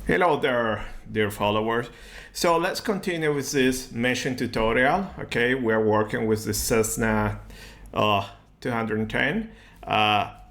Hello there, dear followers. So let's continue with this meshing tutorial. Okay, we're working with the Cessna 210.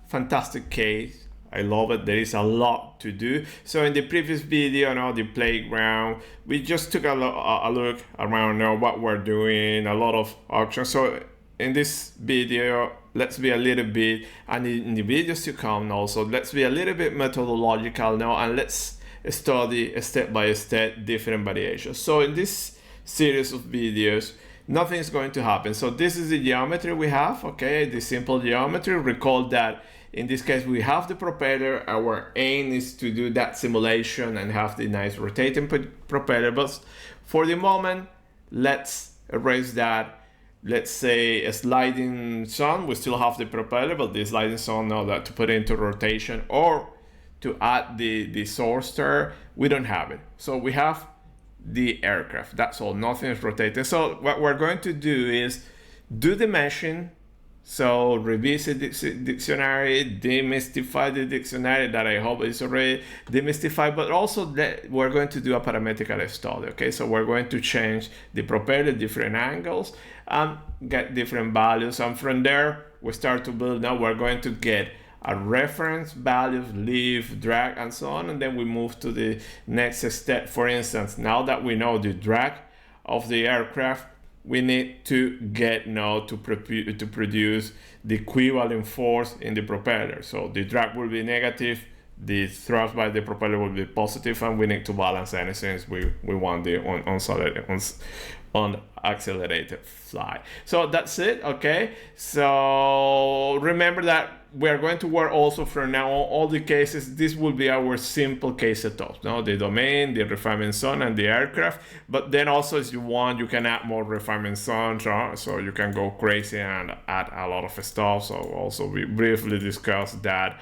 Fantastic case. I love it. There is a lot to do. So in the previous video, the playground, we just took a look around what we're doing, a lot of options. So in this video, let's be a little bit, and in the videos to come also, let's be a little bit methodological now, and let's study step by step different variations. So in this series of videos, nothing is going to happen. So this is the geometry we have, okay, the simple geometry. Recall that in this case we have the propeller. Our aim is to do that simulation and have the nice rotating propeller, but for the moment let's erase that. Let's say a sliding sun, we still have the propeller, but the sliding sun now that to put into rotation or to add the source there, we don't have it. So we have the aircraft, that's all, nothing is rotating. So what we're going to do is do the meshing. So revisit the dictionary, demystify the dictionary that I hope is already demystified, but also that we're going to do a parametrical study, okay? So we're going to change the propeller, different angles, and get different values. And from there, we start to build. Now we're going to get a reference values, lift, drag, and so on, and then we move to the next step. For instance, now that we know the drag of the aircraft, we need to get now to produce the equivalent force in the propeller. So the drag will be negative, the thrust by the propeller will be positive, and we need to balance anything. We want the on accelerated fly. So that's it, okay? So remember that we are going to work also from now on all the cases. This will be our simple case setup. Now the domain, the refinement zone, and the aircraft. But then also, if you want, you can add more refinement zones, so you can go crazy and add a lot of stuff. So also we briefly discussed that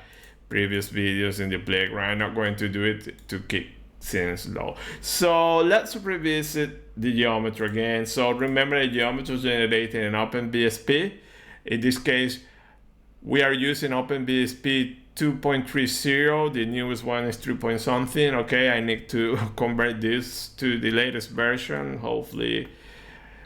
previous videos in the playground. I'm not going to do it to keep things low. So let's revisit the geometry again. So remember, the geometry is generated in OpenVSP. In this case, we are using OpenVSP 2.30. The newest one is 3 point something. Okay, I need to convert this to the latest version. Hopefully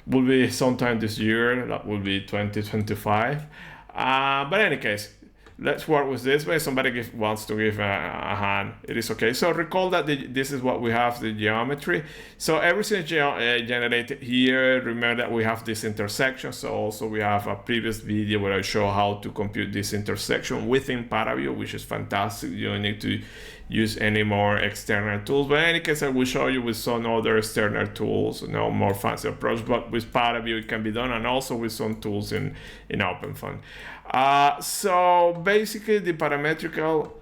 will be sometime this year. That will be 2025. But in any case, let's work with this way. Somebody wants to give a hand, it is okay. So recall that this is what we have, the geometry. So everything is generated here. Remember that we have this intersection. So also we have a previous video where I show how to compute this intersection within ParaView, which is fantastic. You don't need to use any more external tools. But in any case, I will show you with some other external tools, more fancy approach. But with ParaView it can be done, and also with some tools in OpenFOAM. So basically the parametrical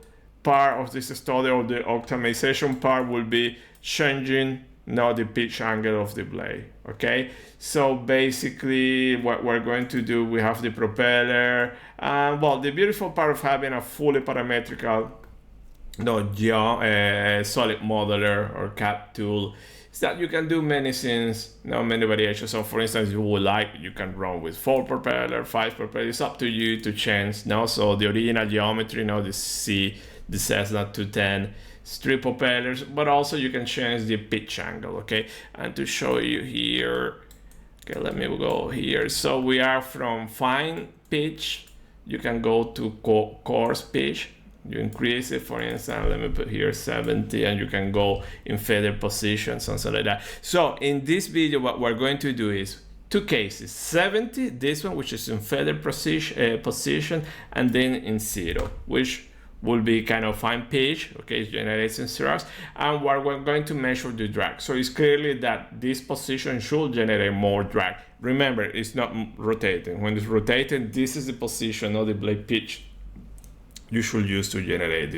part of this study, or the optimization part, will be changing now the pitch angle of the blade. Okay, so basically what we're going to do, we have the propeller, and well, the beautiful part of having a fully parametrical solid modeler or CAD tool is that you can do many things, many variations. So for instance, you would like, you can run with 4 propeller, 5 propeller. It's up to you to change now. So the original geometry, the Cessna 210, 3 propellers, but also you can change the pitch angle, okay? And to show you here, okay, let me go here. So we are from fine pitch, you can go to coarse pitch. You increase it, for instance, let me put here 70, and you can go in feather position, something like that. So in this video, what we're going to do is 2 cases: 70, this one, which is in feather position, and then in 0, which will be kind of fine pitch, okay, it's generating thrust, and we're going to measure the drag. So it's clearly that this position should generate more drag. Remember, it's not rotating. When it's rotating, this is the position of the blade pitch you should use to generate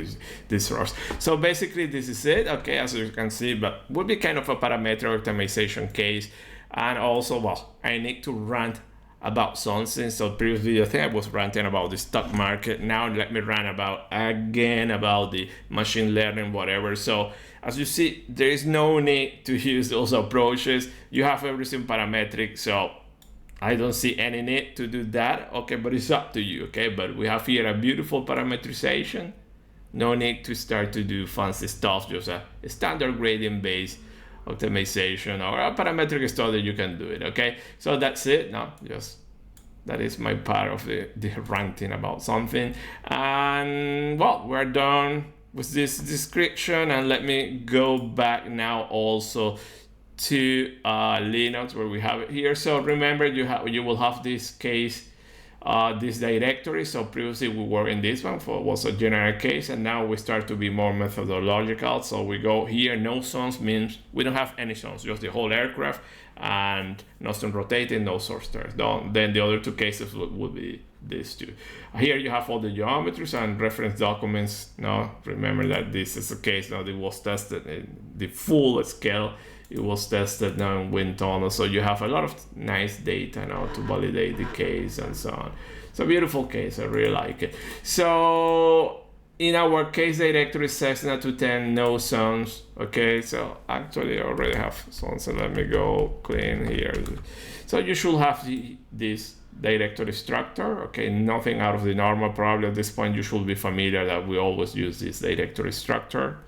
this thrust. So basically this is it, okay, as you can see, but will be kind of a parametric optimization case. And also, well, I need to rant about something. So previous video, I think I was ranting about the stock market. Now let me rant about the machine learning, whatever. So as you see, there is no need to use those approaches. You have everything parametric, so I don't see any need to do that, okay, but it's up to you, okay? But we have here a beautiful parametrization, no need to start to do fancy stuff, just a standard gradient based optimization or a parametric study, you can do it. Okay, so that's it. Now just that is my part of the ranting about something, and well, we're done with this description, and let me go back now also to Linux, where we have it here. So remember, you will have this case, this directory. So previously we were in this one was a general case, and now we start to be more methodological. So we go here, no zones means we don't have any zones, just the whole aircraft, and nothing rotating, no source stars. Then the other two cases would be these two. Here you have all the geometries and reference documents. Now remember that this is a case now that was tested in the full scale. It was tested now in wind tunnel, so you have a lot of nice data now to validate the case and so on. It's a beautiful case, I really like it. So in our case directory, Cessna 210, no zones. Okay, so actually I already have zones, so let me go clean here. So you should have this directory structure. Okay, nothing out of the normal. Probably at this point you should be familiar that we always use this directory structure.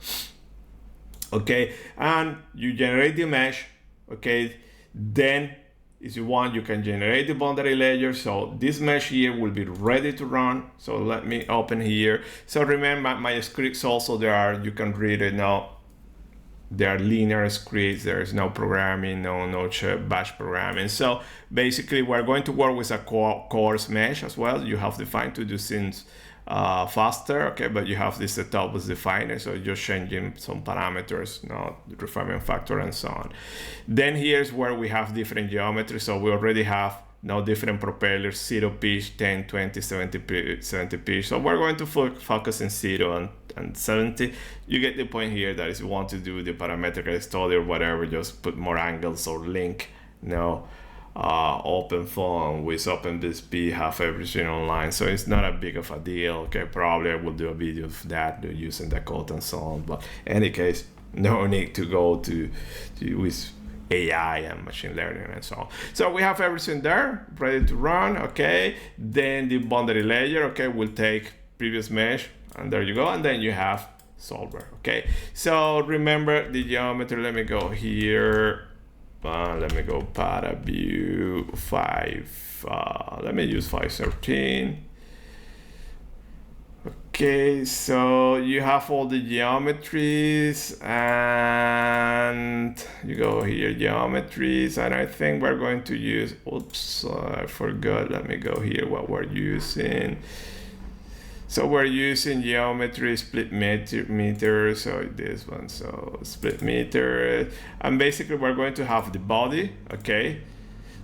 Okay, and you generate the mesh. Okay, then if you want, you can generate the boundary layer. So this mesh here will be ready to run. So let me open here. So remember, my scripts also you can read it now. They are linear scripts. There is no programming, no bash programming. So basically, we're going to work with a coarse mesh as well. You have defined to do things faster, okay, but you have this setup with definer, so you're changing some parameters, the refinement factor and so on. Then here's where we have different geometries. So we already have now different propellers, 0 pitch, 10, 20, 70 pitch. So we're going to focus in 0 and 70. You get the point here that if you want to do the parametric study or whatever, just put more angles or link, OpenFOAM with OpenVSP, have everything online, so it's not a big of a deal. Okay, probably I will do a video of that using the code and so on, but in any case, no need to go to with AI and machine learning and so on. So we have everything there ready to run. Okay, then the boundary layer, okay, will take previous mesh, and there you go, and then you have solver. Okay, so remember the geometry. Let me go here. Let me go ParaView 5. Let me use 513. Okay, so you have all the geometries, and you go here, geometries, and I think we're going to use, oops, I forgot. Let me go here, what we're using. So we're using geometry split meter, so this one, so split meter, and basically we're going to have the body. Okay,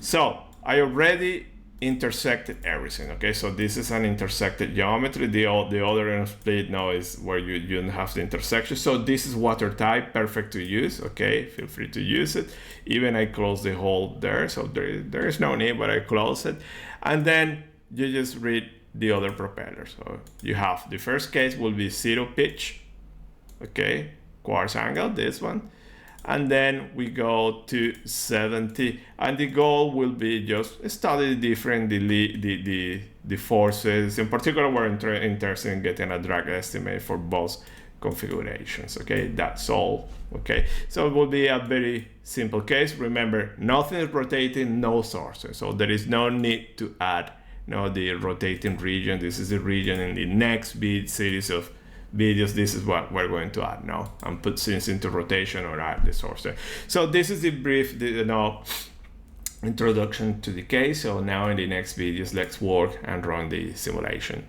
so I already intersected everything. Okay, so this is an intersected geometry. The other split now is where you don't have the intersection. So this is water type, perfect to use. Okay, feel free to use it. Even I close the hole there, so there is no need, but I close it, and then you just read the other propeller. So you have the first case will be 0 pitch, okay, quartz angle, this one, and then we go to 70, and the goal will be just study the forces. In particular, we're interested in getting a drag estimate for both configurations. Okay, that's all. Okay, so it will be a very simple case. Remember, nothing is rotating, no sources, so there is no need to add the rotating region. This is the region in the next series of videos. This is what we're going to add now, and put things into rotation or add the source there. So this is the brief introduction to the case. So now in the next videos, let's work and run the simulation.